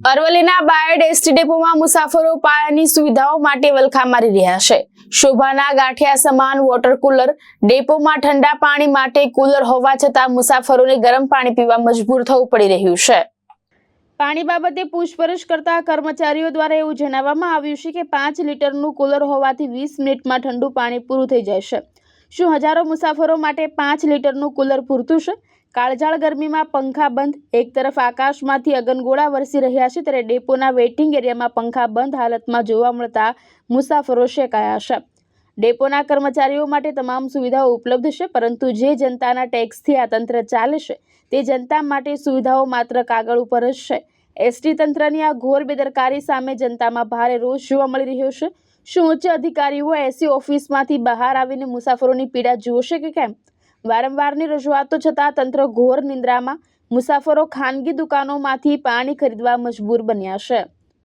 અરવલ્લીના બાયડ એસટી ડેપોમાં મુસાફરો પાયાની સુવિધાઓ માટે વલખા મારી રહ્યા છે। શોભાના ગાંઠિયા સમાન વોટર કુલર ડેપોમાં ઠંડા પાણી માટે કુલર હોવા છતાં મુસાફરોને ગરમ પાણી પીવા મજબૂર થવું પડી રહ્યું છે। પાણી બાબતે પૂછપરછ કરતા કર્મચારીઓ દ્વારા એવું જણાવવામાં આવ્યું છે કે 5 લીટરનું કુલર હોવાથી 20 મિનિટમાં ઠંડુ પાણી પૂરું થઈ જાય છે। શું હજારો મુસાફરો માટે 5 લીટરનું કુલર પૂરતું છે? કાળઝાળ ગરમીમાં પંખા બંધ, એક તરફ આકાશમાંથી અગનગોળા વરસી રહ્યા છે ત્યારે ડેપોના વેઇટિંગ એરિયામાં પંખા બંધ હાલતમાં જોવા મળતા મુસાફરો શેકાયા છે। ડેપોના કર્મચારીઓ માટે તમામ સુવિધાઓ ઉપલબ્ધ છે, પરંતુ જે જનતાના ટેક્સથી આ તંત્ર ચાલે છે તે જનતા માટે સુવિધાઓ માત્ર કાગળ ઉપર જ છે। એસટી તંત્રની આ ઘોર બેદરકારી સામે જનતામાં ભારે રોષ જોવા મળી રહ્યો છે। શું ઉચ્ચ અધિકારીઓ એસી ઓફિસમાંથી બહાર આવીને મુસાફરોની પીડા જોશે કે કેમ? વારંવારની રજૂઆતો છતાં તંત્ર ઘોર નિંદ્રામાં, મુસાફરો ખાનગી દુકાનોમાંથી પાણી ખરીદવા મજબૂર બન્યા છે।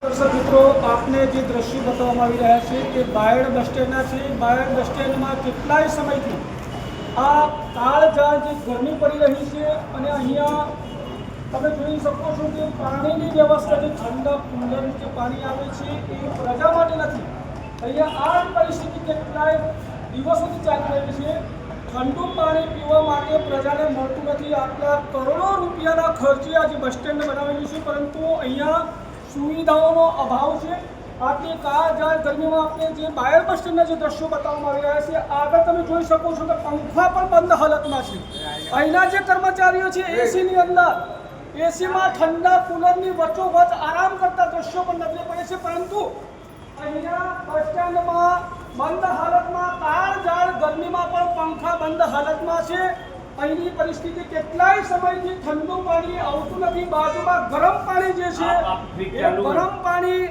દર્શક મિત્રો, આપને જે દ્રશ્યો બતાવવામાં આવી રહ્યા છે તે બાયડ બસ સ્ટેન્ડના છે। બાયડ બસ સ્ટેન્ડમાં કેટલાય સમયથી આ કાળઝાળ જે ગરમી પડી રહી છે અને અહીંયા તમે જોઈ શકો છો કે પાણીની વ્યવસ્થા જે ઠંડા કુલરનું જે પાણી આવે છે એ પ્રજા માટે નથી। અહીંયા આ પરિસ્થિતિ કેટલાય દિવસોથી ચાલી રહી છે। ઠંડુ પાણી પીવા માટે પ્રજાને મળતું નથી। આટલા કરોડો રૂપિયાના ખર્ચે આજે બસ સ્ટેન્ડ બનાવેલું છે, પરંતુ અહીંયા સુવિધાઓનો અભાવ છે। આટલી કાળઝાળ ગરમીમાં આપણે જે બાયડ બસ સ્ટેન્ડના જે દ્રશ્યો બતાવવામાં આવી રહ્યા છે, આગળ તમે જોઈ શકો છો કે પંખા પણ બંધ હાલતમાં છે। અહીંના જે કર્મચારીઓ છે એસીની અંદર એસીમાં ઠંડા કુલરની વચ્ચોવચ્ચ આરામ કરતા દ્રશ્યો પણ નજરે પડે છે, પરંતુ અહીંયા બસ સ્ટેન્ડમાં બંધ હાલતમાં કાળઝાળ ગરમીમાં પણ પંખા બંધ હાલતમાં છે। અહીંની પરિસ્થિતિ કેટલાય સમયથી ઠંડુ પાણી આવતું નથી। બાજુમાં ગરમ પાણી જે છે એ ગરમ પાણી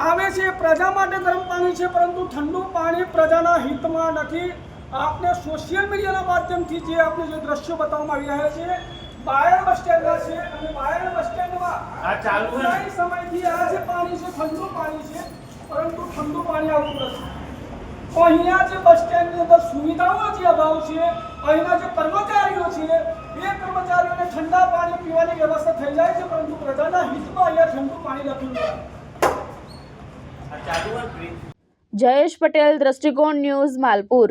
આવે છે, પ્રજા માટે ગરમ પાણી છે, પરંતુ ઠંડુ પાણી પ્રજાના હિતમાં નથી। આપને સોશિયલ મીડિયાના માધ્યમથી જે આપણે જે દ્રશ્યો બતાવવામાં આવી રહ્યા છે બાયડ બસ સ્ટેન્ડના છે, અને બાયડ બસ સ્ટેન્ડમાં કેટલાય સમયથી આ જે પાણી છે ઠંડુ પાણી છે, પરંતુ ઠંડુ પાણી આવતું નથી। તો અહીંયા જે બસ સ્ટેન્ડની અંદર સુવિધાઓ જે અભાવ છે, અહીંના જે કર્મચારીઓ છે એ કર્મચારીઓને ઠંડા પાણી પીવાની વ્યવસ્થા થઈ જાય છે, પરંતુ પ્રજાના હિતમાં અહીંયા ઠંડુ પાણી લખ્યું નથી। જયેશ પટેલ, દ્રષ્ટિકોણ ન્યૂઝ, માલપુર।